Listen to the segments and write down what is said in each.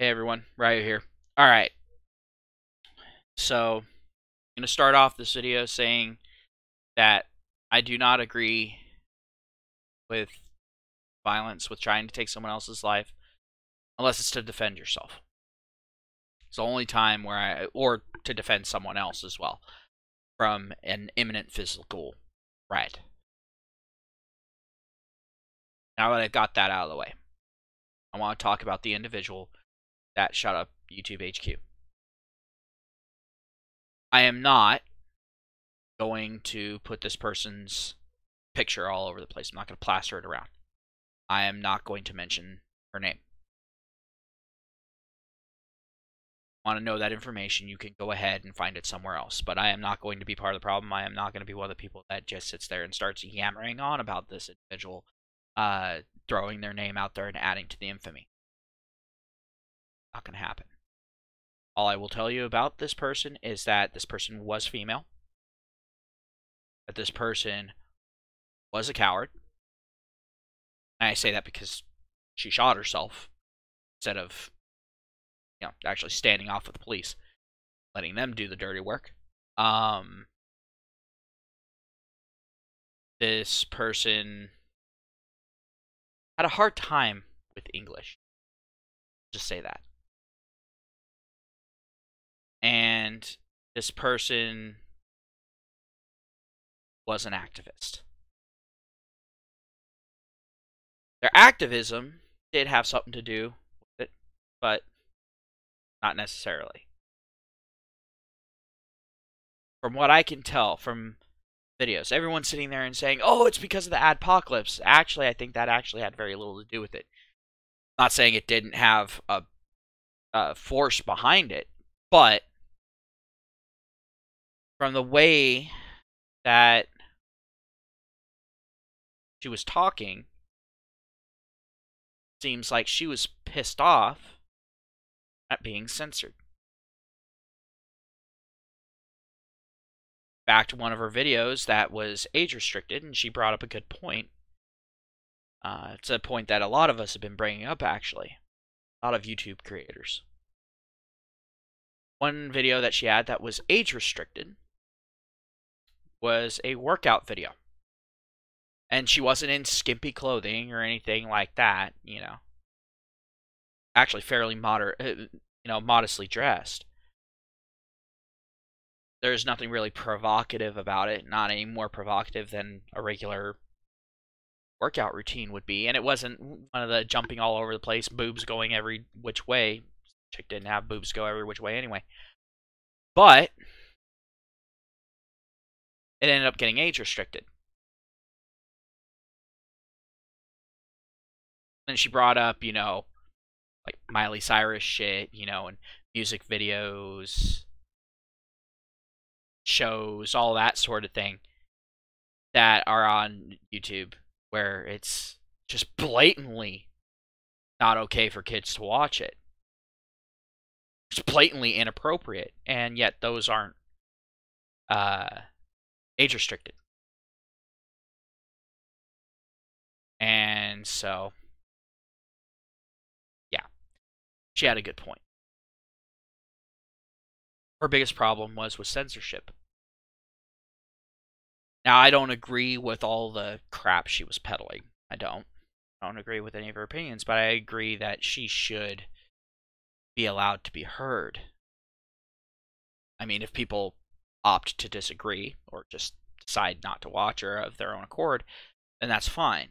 Hey everyone, Ryu here. Alright, so I'm going to start off this video saying that I do not agree with violence, with trying to take someone else's life, unless it's to defend yourself. It's the only time where or to defend someone else as well, from an imminent physical threat. Now that I've got that out of the way, I want to talk about the individual that shot up YouTube HQ. I am not going to put this person's picture all over the place. I'm not going to plaster it around. I am not going to mention her name. Want to know that information, you can go ahead and find it somewhere else. But I am not going to be part of the problem. I am not going to be one of the people that just sits there and starts yammering on about this individual, throwing their name out there and adding to the infamy. Not going to happen. All I will tell you about this person is that this person was female, that this person was a coward. And I say that because she shot herself instead of, actually standing off with the police, letting them do the dirty work. This person had a hard time with English. Just say that. And this person was an activist. Their activism did have something to do with it, but not necessarily. From what I can tell from videos, everyone's sitting there and saying, oh, it's because of the adpocalypse. Actually, I think that actually had very little to do with it. Not saying it didn't have a force behind it, but from the way that she was talking, seems like she was pissed off at being censored. Back to one of her videos that was age restricted, and she brought up a good point. It's a point that a lot of us have been bringing up, actually. A lot of YouTube creators. One video that she had that was age restricted was a workout video. And she wasn't in skimpy clothing or anything like that, Actually fairly modestly dressed. There's nothing really provocative about it, not any more provocative than a regular workout routine would be. And it wasn't one of the jumping all over the place, boobs going every which way. Chick didn't have boobs go every which way anyway. But it ended up getting age restricted. And she brought up, like Miley Cyrus shit, and music videos, shows, all that sort of thing that are on YouTube where it's just blatantly not okay for kids to watch it. It's blatantly inappropriate, and yet those aren't age restricted. And so, yeah, she had a good point. Her biggest problem was with censorship. Now, I don't agree with all the crap she was peddling. I don't agree with any of her opinions, but I agree that she should be allowed to be heard. I mean, if people opt to disagree or just decide not to watch her of their own accord, then that's fine.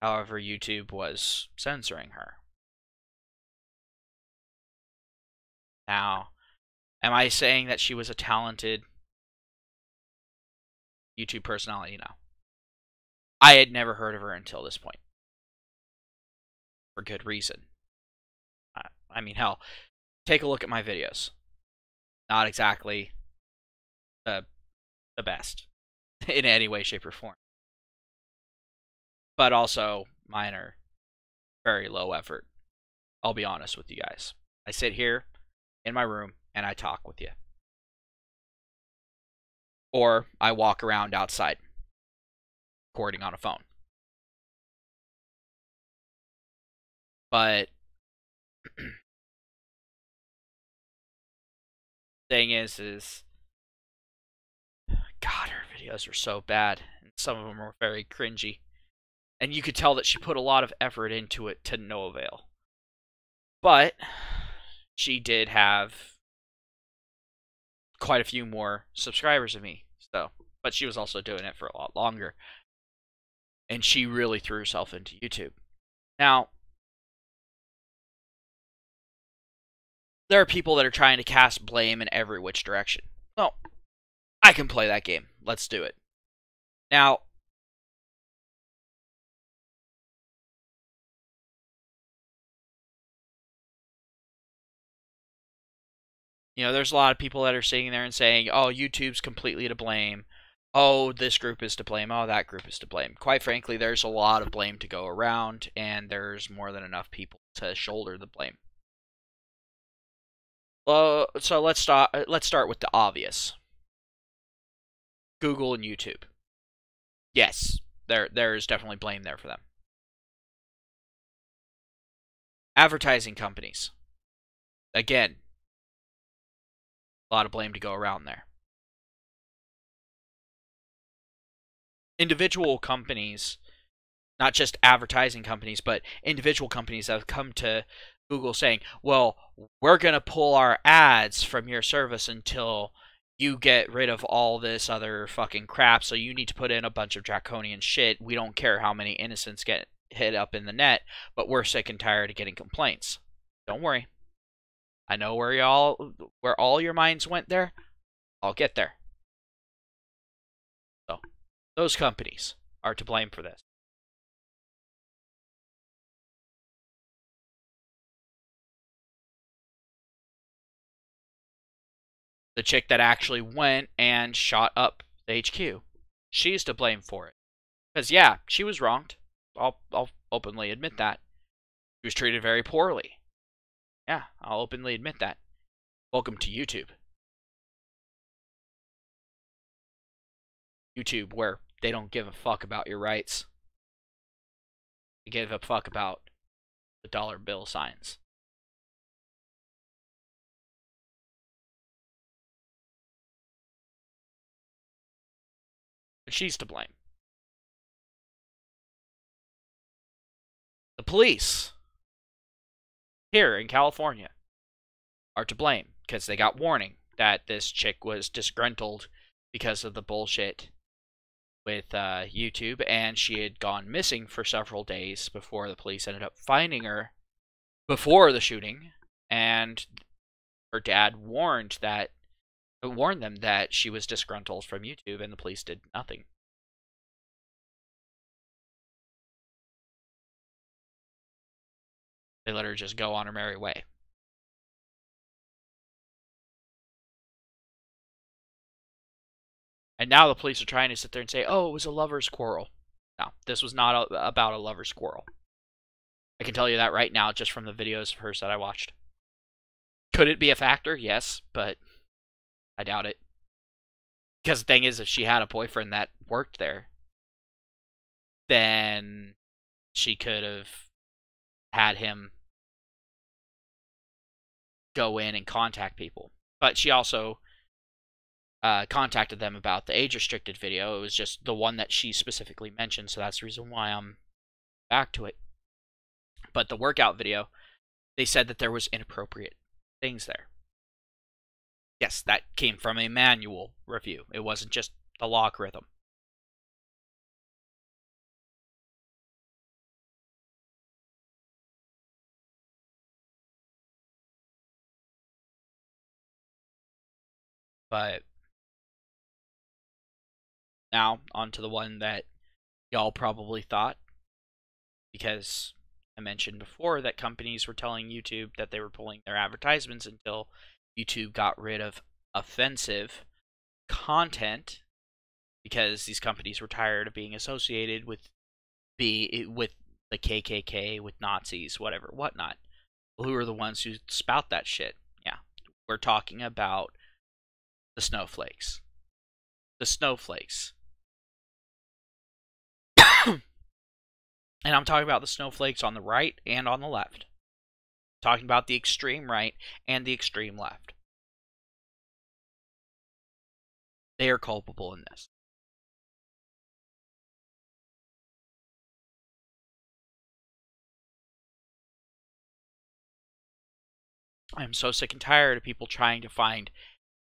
However, YouTube was censoring her. Now, am I saying that she was a talented YouTube personality? No. I had never heard of her until this point. For good reason. I mean, hell, take a look at my videos. Not exactly the best in any way, shape, or form. But also, mine are very low effort. I'll be honest with you guys. I sit here in my room and I talk with you. Or I walk around outside, recording on a phone. But Thing is God, her videos are so bad. And some of them are very cringy. And you could tell that she put a lot of effort into it to no avail. But she did have quite a few more subscribers than me. So, but she was also doing it for a lot longer. And she really threw herself into YouTube. Now, there are people that are trying to cast blame in every which direction. Well, I can play that game. Let's do it. Now, you know, there's a lot of people that are sitting there and saying, oh, YouTube's completely to blame. Oh, this group is to blame. Oh, that group is to blame. Quite frankly, there's a lot of blame to go around, and there's more than enough people to shoulder the blame. So let's start with the obvious. Google and YouTube. Yes, there is definitely blame there for them. Advertising companies. Again, a lot of blame to go around there. Individual companies, not just advertising companies, but individual companies that have come to Google saying, well, we're going to pull our ads from your service until you get rid of all this other fucking crap, so you need to put in a bunch of draconian shit. We don't care how many innocents get hit up in the net, but we're sick and tired of getting complaints. Don't worry. I know where all your minds went there. I'll get there. So, those companies are to blame for this. The chick that actually went and shot up the HQ, she's to blame for it. Because, yeah, she was wronged. I'll openly admit that. She was treated very poorly. Yeah, I'll openly admit that. Welcome to YouTube. YouTube, where they don't give a fuck about your rights. They give a fuck about the dollar bill signs. But she's to blame. The police here in California are to blame because they got warning that this chick was disgruntled because of the bullshit with YouTube, and she had gone missing for several days before the police ended up finding her before the shooting, and her dad warned them that she was disgruntled from YouTube, and the police did nothing. They let her just go on her merry way. And now the police are trying to sit there and say, oh, it was a lover's quarrel. No, this was not about a lover's quarrel. I can tell you that right now just from the videos of hers that I watched. Could it be a factor? Yes, but I doubt it. Because the thing is, if she had a boyfriend that worked there, then she could have had him go in and contact people. But she also contacted them about the age-restricted video. It was just the one that she specifically mentioned, so that's the reason why I'm back to it. But the workout video, they said that there was inappropriate things there. Yes, that came from a manual review. It wasn't just the logarithm. But now, onto the one that y'all probably thought, because I mentioned before that companies were telling YouTube that they were pulling their advertisements until YouTube got rid of offensive content, because these companies were tired of being associated with the KKK, with Nazis, whatever, whatnot. Well, who are the ones who spout that shit? Yeah, we're talking about the snowflakes. The snowflakes. And I'm talking about the snowflakes on the right and on the left. talking about the extreme right and the extreme left. They are culpable in this. I'm so sick and tired of people trying to find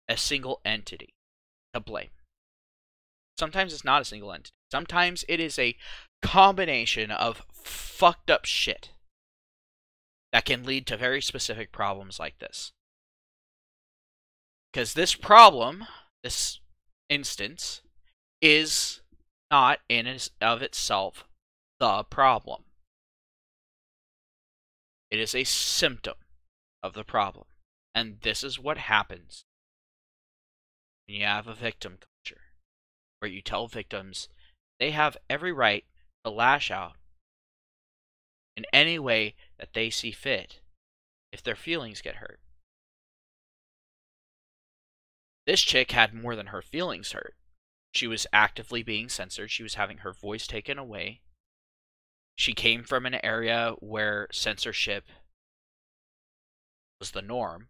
a single entity to blame. Sometimes it's not a single entity. Sometimes it is a combination of fucked up shit that can lead to very specific problems like this. Because this problem, this instance, is not in and of itself the problem. It is a symptom of the problem. And this is what happens when you have a victim culture, where you tell victims they have every right to lash out in any way that they see fit if their feelings get hurt. This chick had more than her feelings hurt. She was actively being censored. She was having her voice taken away. She came from an area where censorship was the norm,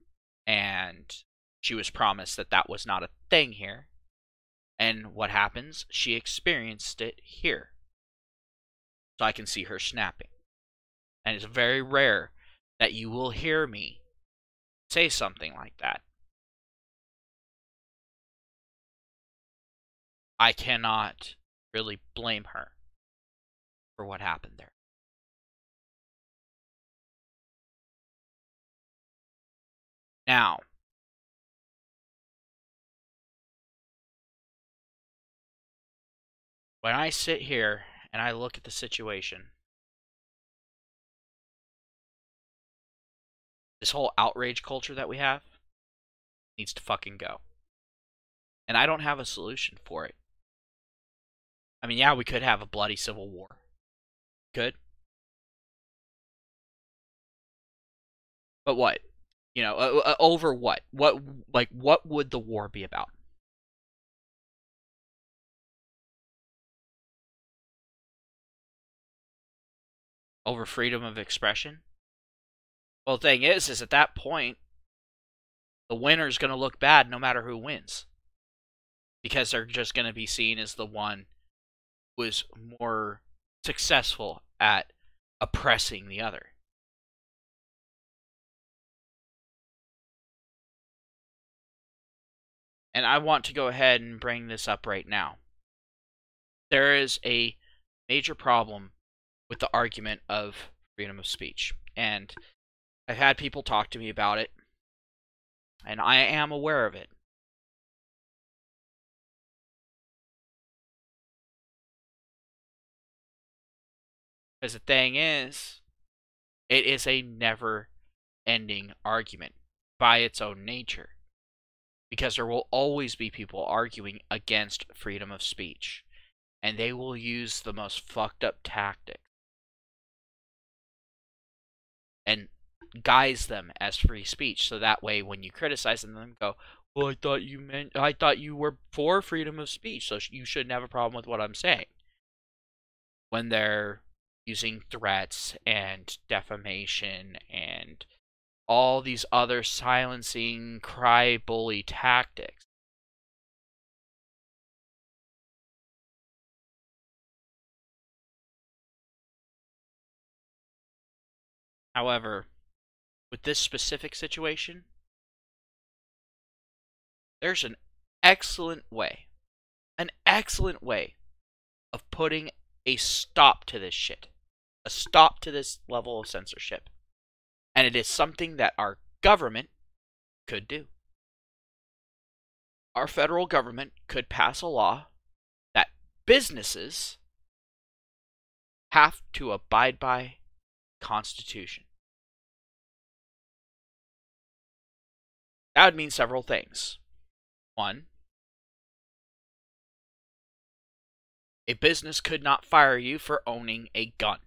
and she was promised that that was not a thing here. And what happens? She experienced it here. So I can see her snapping. And it's very rare that you will hear me say something like that. I cannot really blame her for what happened there. Now, when I sit here and I look at the situation, this whole outrage culture that we have needs to fucking go. And I don't have a solution for it. I mean, yeah, we could have a bloody civil war. Could. But what? You know, over what? What would the war be about? Over freedom of expression? Well, the thing is at that point, the winner's going to look bad no matter who wins. Because they're just going to be seen as the one who was more successful at oppressing the other. And I want to go ahead and bring this up right now. There is a major problem with the argument of freedom of speech. And I've had people talk to me about it. And I am aware of it. Because the thing is, it is a never-ending argument by its own nature. Because there will always be people arguing against freedom of speech. And they will use the most fucked up tactics and guise them as free speech. So that way when you criticize them, they go, well, I thought you were for freedom of speech, so you shouldn't have a problem with what I'm saying. When they're using threats and defamation and all these other silencing, cry bully tactics. However, with this specific situation, there's an excellent way of putting a stop to this shit. A stop to this level of censorship. And it is something that our government could do. Our federal government could pass a law that businesses have to abide by the Constitution. That would mean several things. One, a business could not fire you for owning a gun.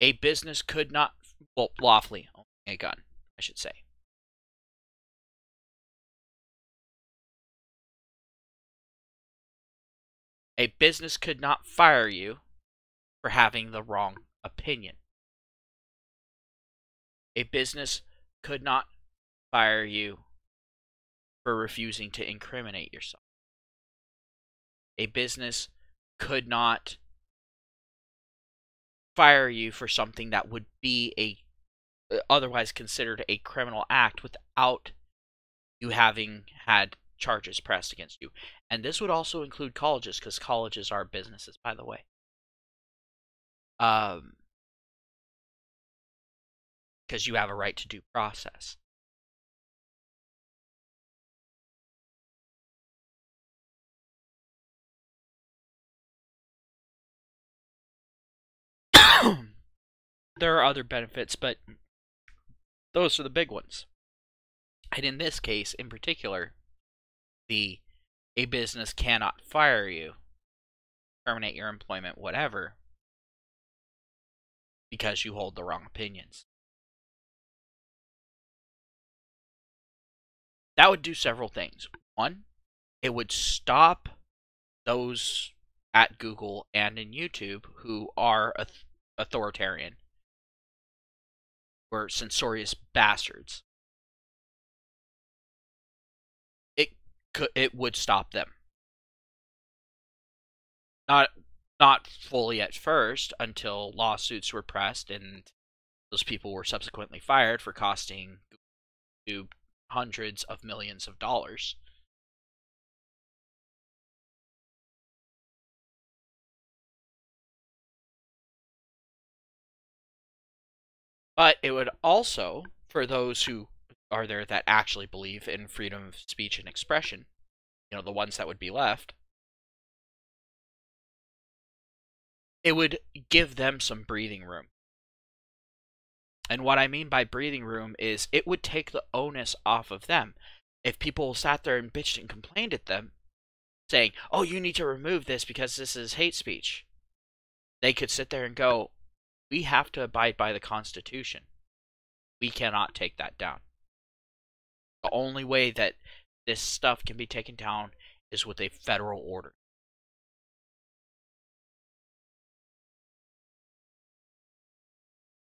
A business could not, well, lawfully own a gun, I should say. A business could not fire you for having the wrong opinion. A business could not fire you for refusing to incriminate yourself. A business could not fire you for something that would be otherwise considered a criminal act without you having had charges pressed against you. And this would also include colleges, because colleges are businesses, by the way. Because you have a right to due process. There are other benefits, but those are the big ones. And in this case, in particular, a business cannot fire you, terminate your employment, whatever, because you hold the wrong opinions. That would do several things. One, it would stop those at Google and in YouTube who are authoritarian or censorious bastards. It would stop them. Not fully at first, until lawsuits were pressed and those people were subsequently fired for costing YouTube hundreds of millions of dollars. But it would also, for those who are there that actually believe in freedom of speech and expression, the ones that would be left, it would give them some breathing room. And what I mean by breathing room is it would take the onus off of them. If people sat there and bitched and complained at them, saying, oh, you need to remove this because this is hate speech, they could sit there and go, we have to abide by the Constitution. We cannot take that down. The only way that this stuff can be taken down is with a federal order.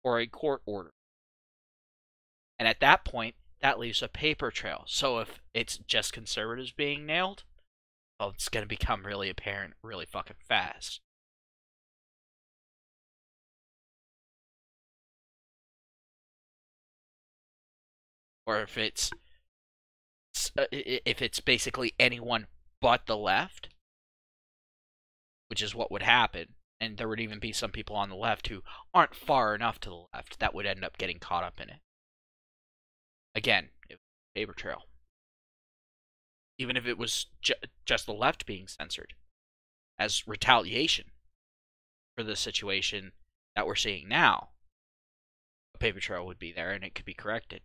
Or a court order. And at that point, that leaves a paper trail. So if it's just conservatives being nailed, well, it's going to become really apparent really fucking fast. Or if it's basically anyone but the left, which is what would happen, and there would even be some people on the left who aren't far enough to the left that would end up getting caught up in it. Again, paper trail. Even if it was just the left being censored as retaliation for the situation that we're seeing now, a paper trail would be there and it could be corrected.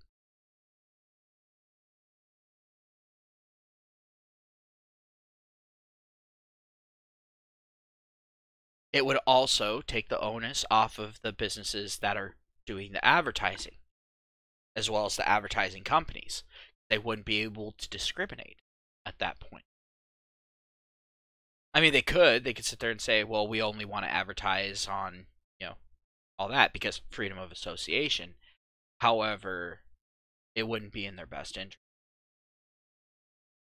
It would also take the onus off of the businesses that are doing the advertising, as well as the advertising companies. They wouldn't be able to discriminate at that point. I mean, they could sit there and say, well, we only want to advertise on, all that because freedom of association. However, it wouldn't be in their best interest.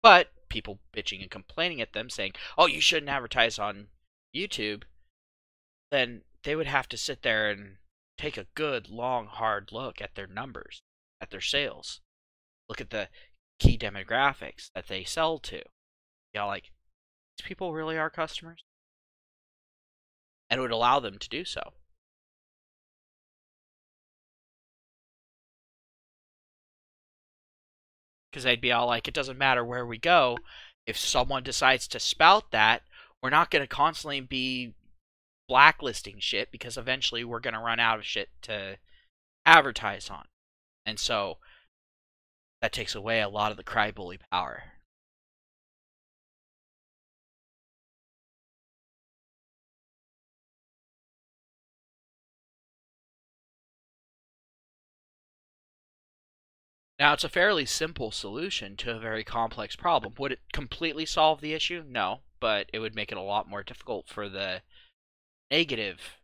But people bitching and complaining at them saying, oh, you shouldn't advertise on YouTube, then they would have to sit there and take a good, long, hard look at their numbers, at their sales. Look at the key demographics that they sell to. Like, these people really are customers? And it would allow them to do so. Because they'd be all like, it doesn't matter where we go. If someone decides to spout that, we're not going to constantly be blacklisting shit, because eventually we're going to run out of shit to advertise on. And so that takes away a lot of the crybaby power. Now, it's a fairly simple solution to a very complex problem. Would it completely solve the issue? No, but it would make it a lot more difficult for the negative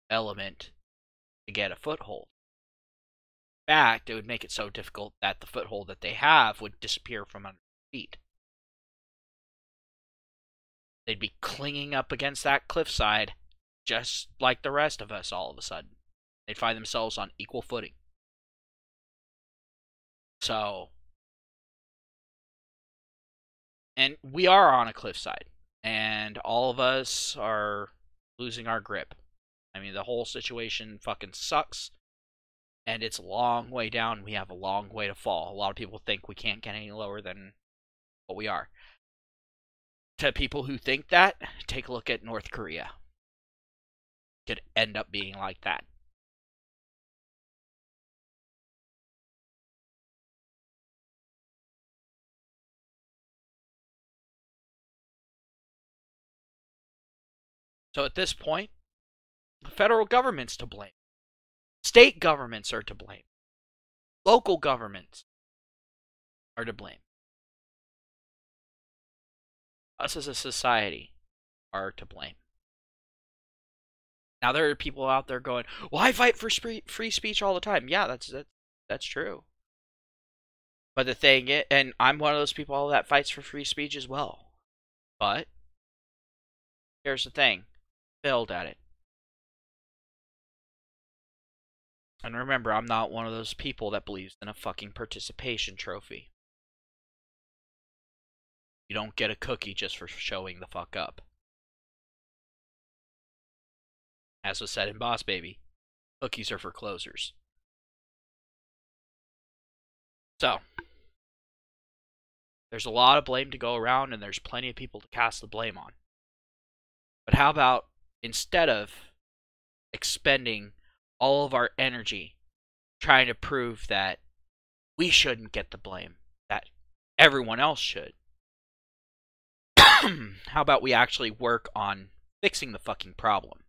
element to get a foothold. fact, it would make it so difficult that the foothold that they have would disappear from under their feet. They'd be clinging up against that cliffside just like the rest of us all of a sudden. They'd find themselves on equal footing. So, and we are on a cliffside, and all of us are losing our grip. I mean, the whole situation fucking sucks, and it's a long way down. We have a long way to fall. A lot of people think we can't get any lower than what we are. To people who think that, take a look at North Korea. Could end up being like that. So at this point, the federal government's to blame. State governments are to blame. Local governments are to blame. Us as a society are to blame. Now there are people out there going, "Well, I fight for free speech all the time." Yeah, that's true. But the thing is, and I'm one of those people that fights for free speech as well. But here's the thing, failed at it. And remember, I'm not one of those people that believes in a fucking participation trophy. You don't get a cookie just for showing the fuck up. As was said in Boss Baby, cookies are for closers. So, there's a lot of blame to go around, and there's plenty of people to cast the blame on. But how about, instead of expending all of our energy trying to prove that we shouldn't get the blame, that everyone else should, how about we actually work on fixing the fucking problem?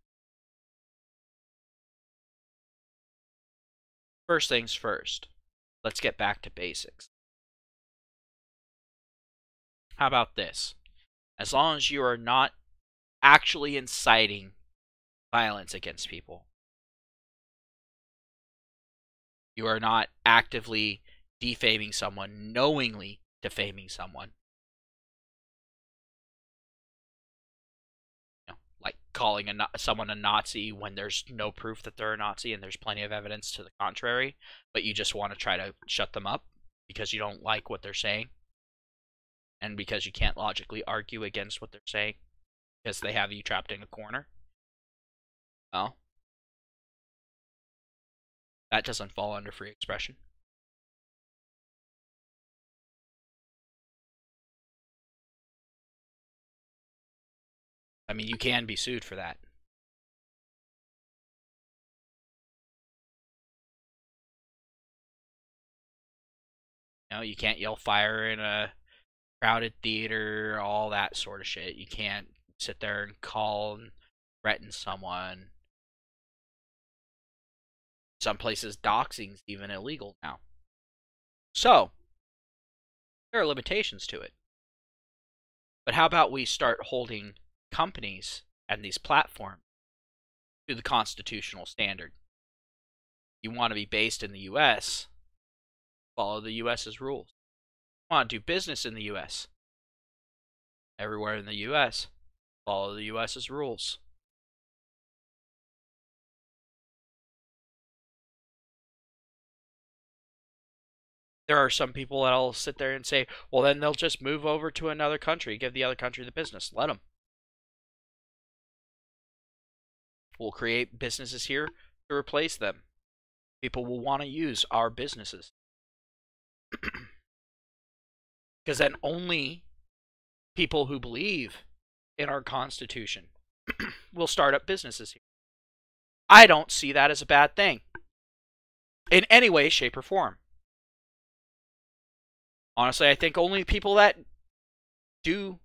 First things first, let's get back to basics. How about this? As long as you are not actually inciting violence against people, you are not actively defaming someone, knowingly defaming someone, like calling someone a Nazi when there's no proof that they're a Nazi and there's plenty of evidence to the contrary, but you just want to try to shut them up because you don't like what they're saying and because you can't logically argue against what they're saying because they have you trapped in a corner. Well, that doesn't fall under free expression. I mean, you can be sued for that. You know, you can't yell fire in a crowded theater, all that sort of shit. You can't sit there and call and threaten someone. Some places, doxing's even illegal now. So, there are limitations to it. But how about we start holding companies and these platforms to the constitutional standard? You want to be based in the U.S., follow the U.S.'s rules. You want to do business in the U.S., everywhere in the U.S., follow the U.S.'s rules. There are some people that'll sit there and say, well, then they'll just move over to another country, give the other country the business. Let them. We'll create businesses here to replace them. People will want to use our businesses. Because then only people who believe in our Constitution will start up businesses here. I don't see that as a bad thing in any way, shape, or form. Honestly, I think only people that do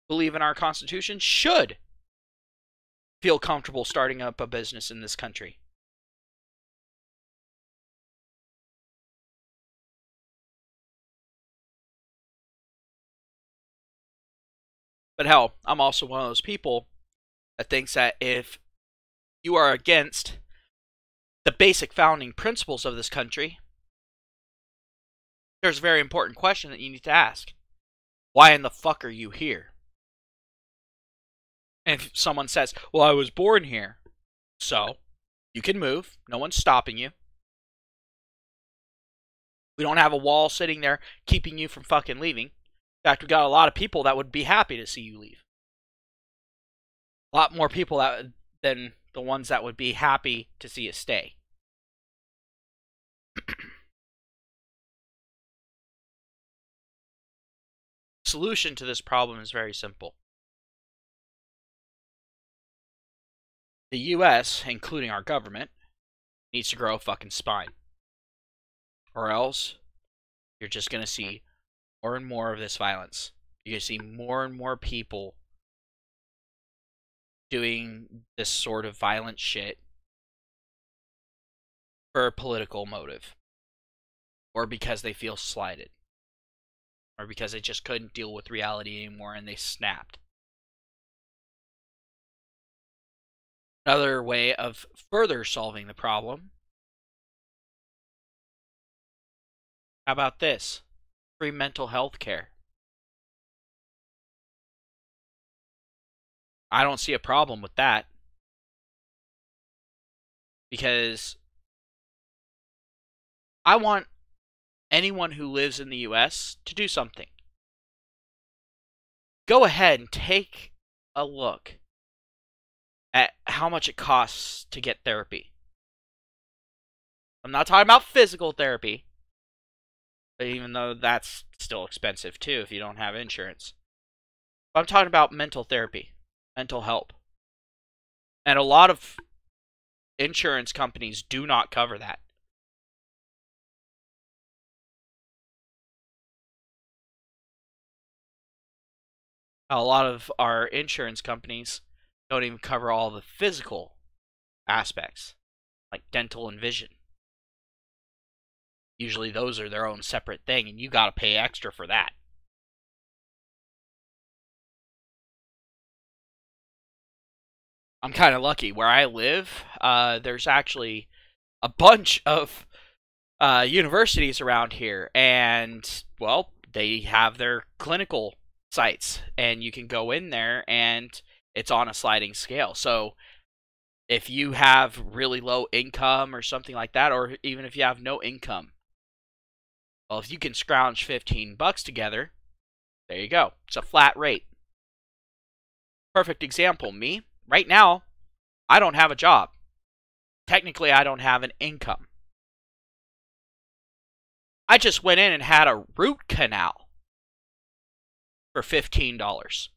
believe in our Constitution should feel comfortable starting up a business in this country. But hell, I'm also one of those people that thinks that if you are against the basic founding principles of this country, there's a very important question that you need to ask. Why in the fuck are you here? And if someone says, well, I was born here. So, you can move. No one's stopping you. We don't have a wall sitting there keeping you from fucking leaving. In fact, we got a lot of people that would be happy to see you leave. A lot more people than the ones that would be happy to see you stay. Solution to this problem is very simple. The US, including our government, needs to grow a fucking spine. Or else, you're just going to see more and more of this violence. You're going to see more and more people doing this sort of violent shit for a political motive. Or because they feel slighted. Or because they just couldn't deal with reality anymore and they snapped. Another way of further solving the problem. How about this? Free mental health care. I don't see a problem with that. Because I want anyone who lives in the US to do something. Go ahead and take a look at how much it costs to get therapy. I'm not talking about physical therapy, even though that's still expensive too if you don't have insurance. But I'm talking about mental therapy, mental help. And a lot of insurance companies do not cover that. A lot of our insurance companies don't even cover all the physical aspects, like dental and vision. Usually those are their own separate thing, and you gotta pay extra for that. I'm kind of lucky. Where I live, there's actually a bunch of universities around here, and, well, they have their clinical sites, and you can go in there, and it's on a sliding scale. So if you have really low income or something like that, or even if you have no income, well, if you can scrounge $15 together, there you go. It's a flat rate. Perfect example, me. Right now, I don't have a job. Technically, I don't have an income. I just went in and had a root canal for $15.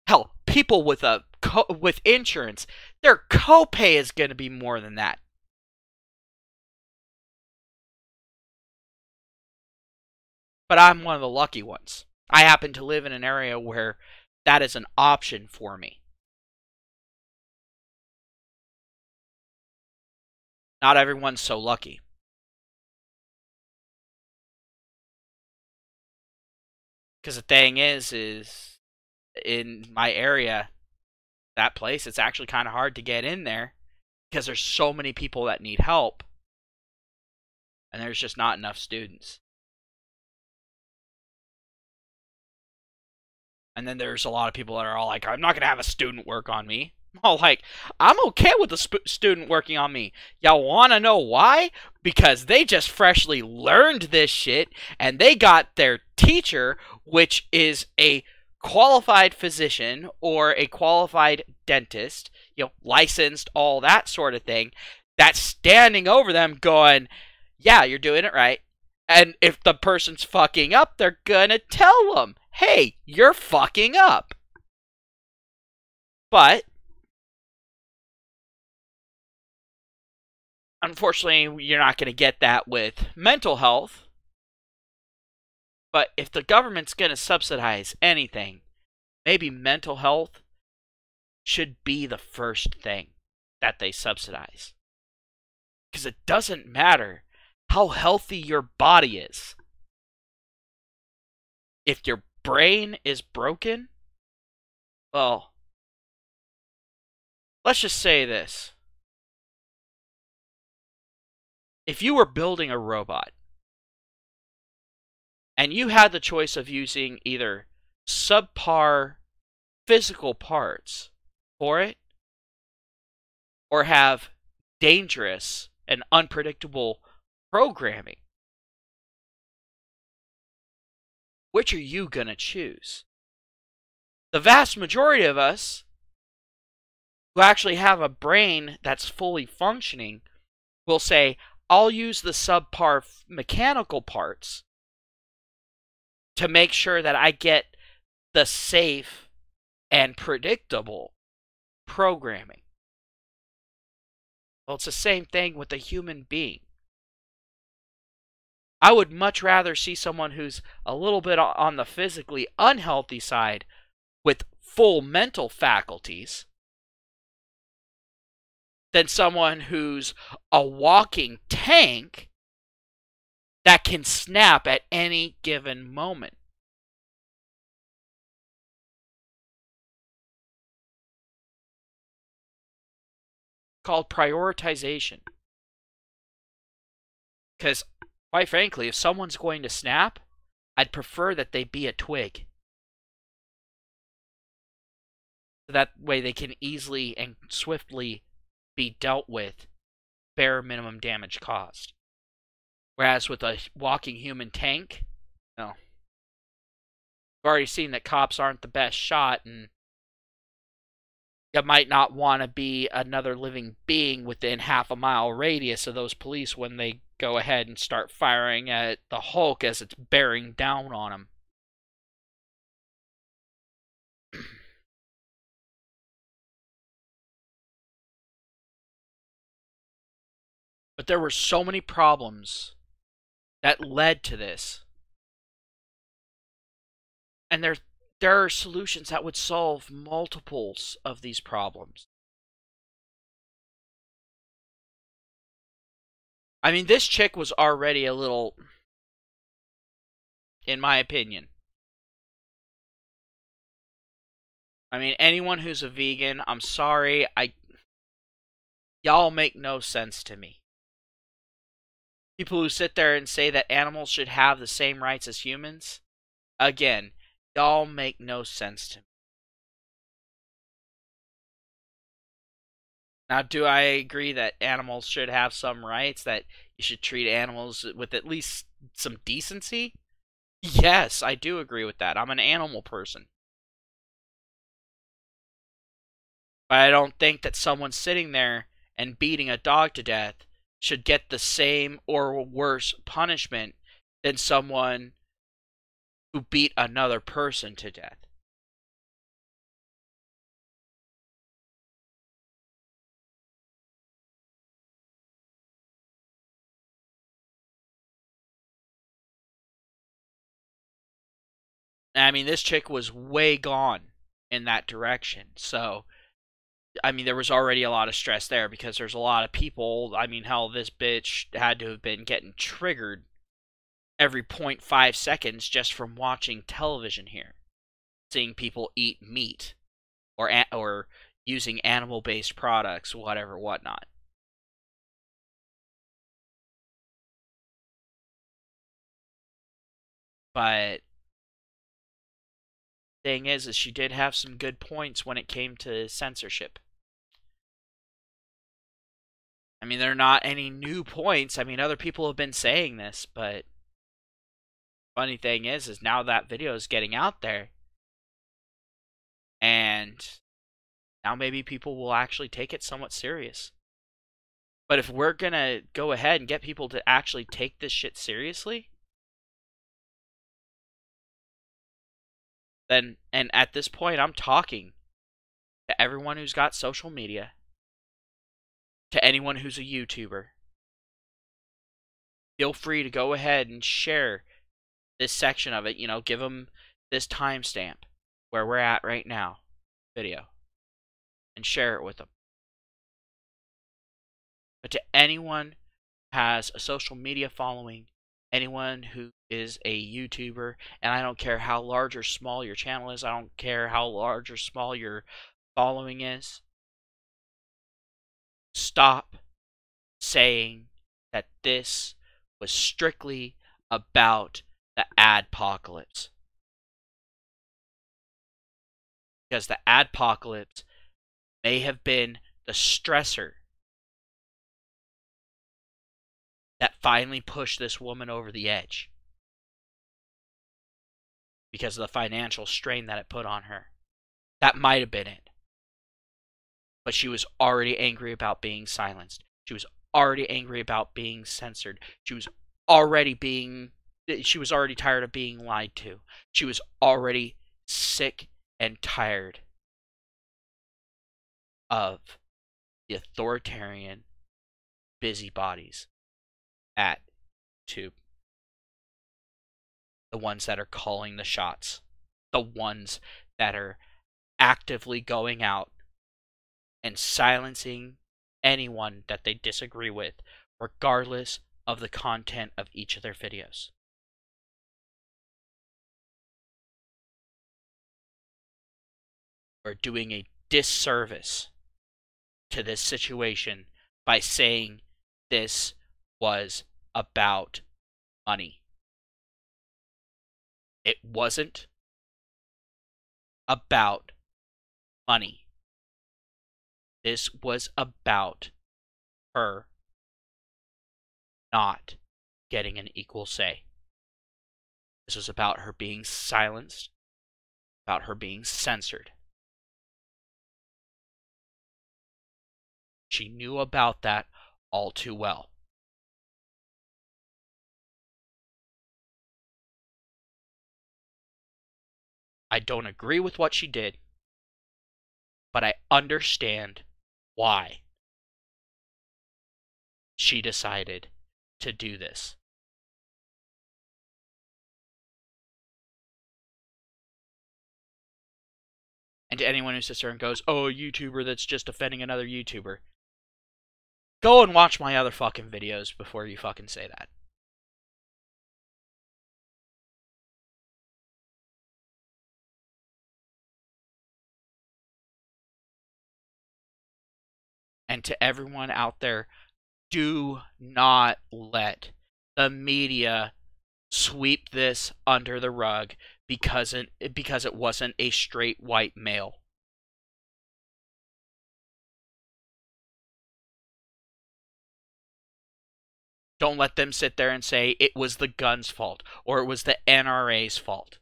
Hell, people with insurance, their copay is going to be more than that. But I'm one of the lucky ones. I happen to live in an area where that is an option for me. Not everyone's so lucky. Because the thing is in my area, that place, it's actually kind of hard to get in there because there's so many people that need help and there's just not enough students. And then there's a lot of people that are all like, I'm not going to have a student work on me. I'm all like, I'm okay with a student working on me. Y'all want to know why? Because they just freshly learned this shit, and they got their teacher, which is a qualified physician or a qualified dentist, licensed, all that sort of thing, that's standing over them going, yeah, you're doing it right. And if the person's fucking up, they're gonna tell them, hey, you're fucking up. But unfortunately, you're not going to get that with mental health. But if the government's going to subsidize anything, maybe mental health should be the first thing that they subsidize. Because it doesn't matter how healthy your body is. If your brain is broken, well, let's just say this. if you were building a robot and you had the choice of using either subpar physical parts for it or have dangerous and unpredictable programming, which are you going to choose? The vast majority of us who actually have a brain that's fully functioning will say, I'll use the subpar mechanical parts to make sure that I get the safe and predictable programming. Well, it's the same thing with a human being. I would much rather see someone who's a little bit on the physically unhealthy side with full mental faculties than someone who's a walking tank that can snap at any given moment. Called prioritization. Because, quite frankly, if someone's going to snap, I'd prefer that they be a twig. So that way they can easily and swiftly be dealt with, bare minimum damage caused. Whereas with a walking human tank, no. We've already seen that cops aren't the best shot, and you might not want to be another living being within half a mile radius of those police when they go ahead and start firing at the Hulk as it's bearing down on them. But there were so many problems that led to this. And there are solutions that would solve multiples of these problems. I mean, this chick was already a little, in my opinion. I mean, anyone who's a vegan, I'm sorry, y'all make no sense to me. People who sit there and say that animals should have the same rights as humans, again, y'all make no sense to me. Now, do I agree that animals should have some rights, that you should treat animals with at least some decency? Yes, I do agree with that. I'm an animal person. But I don't think that someone sitting there and beating a dog to death should get the same or worse punishment than someone who beat another person to death. I mean, this chick was way gone in that direction. So, I mean, there was already a lot of stress there because there's a lot of people. I mean, hell, this bitch had to have been getting triggered every 0.5 seconds just from watching television here. Seeing people eat meat or using animal-based products, whatever, whatnot. But thing is she did have some good points when it came to censorship. I mean, there are not any new points. I mean, other people have been saying this, but funny thing is now that video is getting out there, and now maybe people will actually take it somewhat serious. But if we're gonna go ahead and get people to actually take this shit seriously, then, and at this point, I'm talking to everyone who's got social media, to anyone who's a YouTuber. Feel free to go ahead and share this section of it. You know, give them this timestamp where we're at right now, video, and share it with them. But to anyone who has a social media following, anyone who is a YouTuber, and I don't care how large or small your channel is, I don't care how large or small your following is, stop saying that this was strictly about the adpocalypse. Because the adpocalypse may have been the stressor that finally pushed this woman over the edge. Because of the financial strain that it put on her. That might have been it. But she was already angry about being silenced. She was already angry about being censored. She was already tired of being lied to. She was already sick and tired of the authoritarian busybodies at YouTube. The ones that are calling the shots. The ones that are actively going out and silencing anyone that they disagree with, regardless of the content of each of their videos. We're doing a disservice to this situation by saying this was about money. It wasn't about money. This was about her not getting an equal say. This was about her being silenced, about her being censored. She knew about that all too well. I don't agree with what she did, but I understand why she decided to do this. And to anyone who sits there and goes, oh, a YouTuber that's just offending another YouTuber, go and watch my other fucking videos before you fucking say that. And to everyone out there, do not let the media sweep this under the rug because it wasn't a straight white male. Don't let them sit there and say it was the gun's fault or it was the NRA's fault.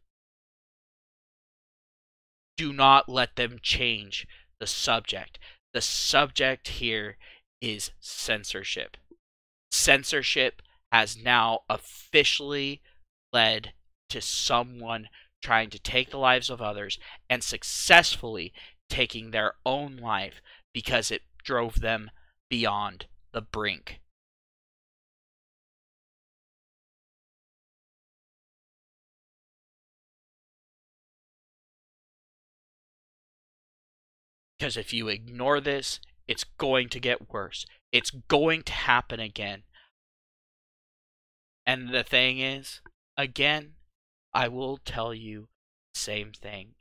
Do not let them change the subject. The subject here is censorship. Censorship has now officially led to someone trying to take the lives of others and successfully taking their own life because it drove them beyond the brink. Because if you ignore this, it's going to get worse. It's going to happen again. And the thing is, again, I will tell you the same thing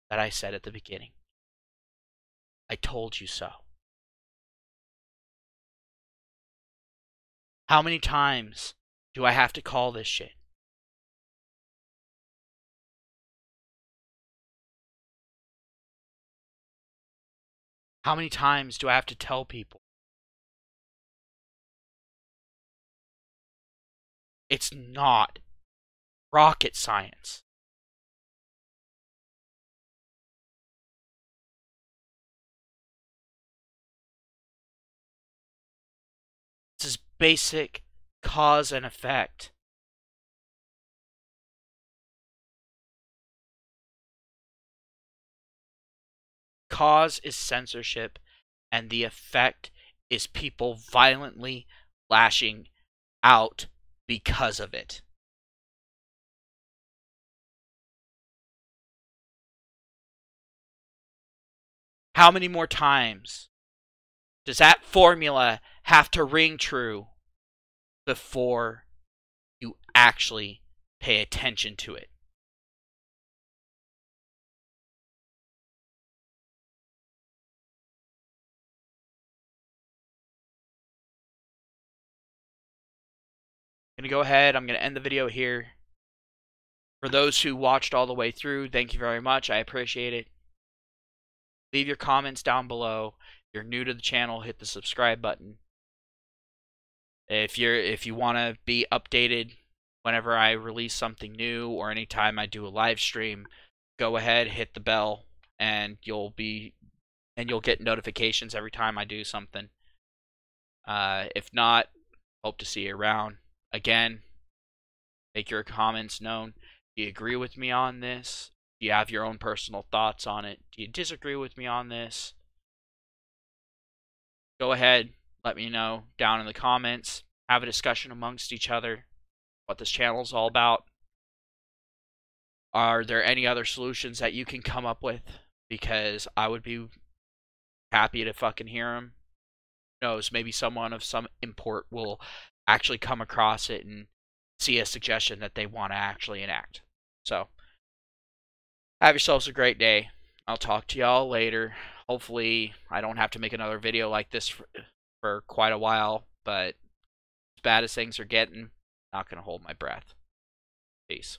that I said at the beginning. I told you so. How many times do I have to call this shit? How many times do I have to tell people? It's not rocket science. This is basic cause and effect. Cause is censorship, and the effect is people violently lashing out because of it. How many more times does that formula have to ring true before you actually pay attention to it? I'm going to go ahead. I'm going to end the video here. For those who watched all the way through, thank you very much. I appreciate it. Leave your comments down below. If you're new to the channel, hit the subscribe button. If you want to be updated whenever I release something new or anytime I do a live stream, go ahead, hit the bell, and you'll get notifications every time I do something. If not, hope to see you around. Again, make your comments known. Do you agree with me on this? Do you have your own personal thoughts on it? Do you disagree with me on this? Go ahead, let me know down in the comments. Have a discussion amongst each other what this channel is all about. Are there any other solutions that you can come up with? Because I would be happy to fucking hear them. Who knows, maybe someone of some import will actually come across it and see a suggestion that they want to actually enact. So, have yourselves a great day. I'll talk to y'all later. Hopefully, I don't have to make another video like this for quite a while, but as bad as things are getting, not going to hold my breath. Peace.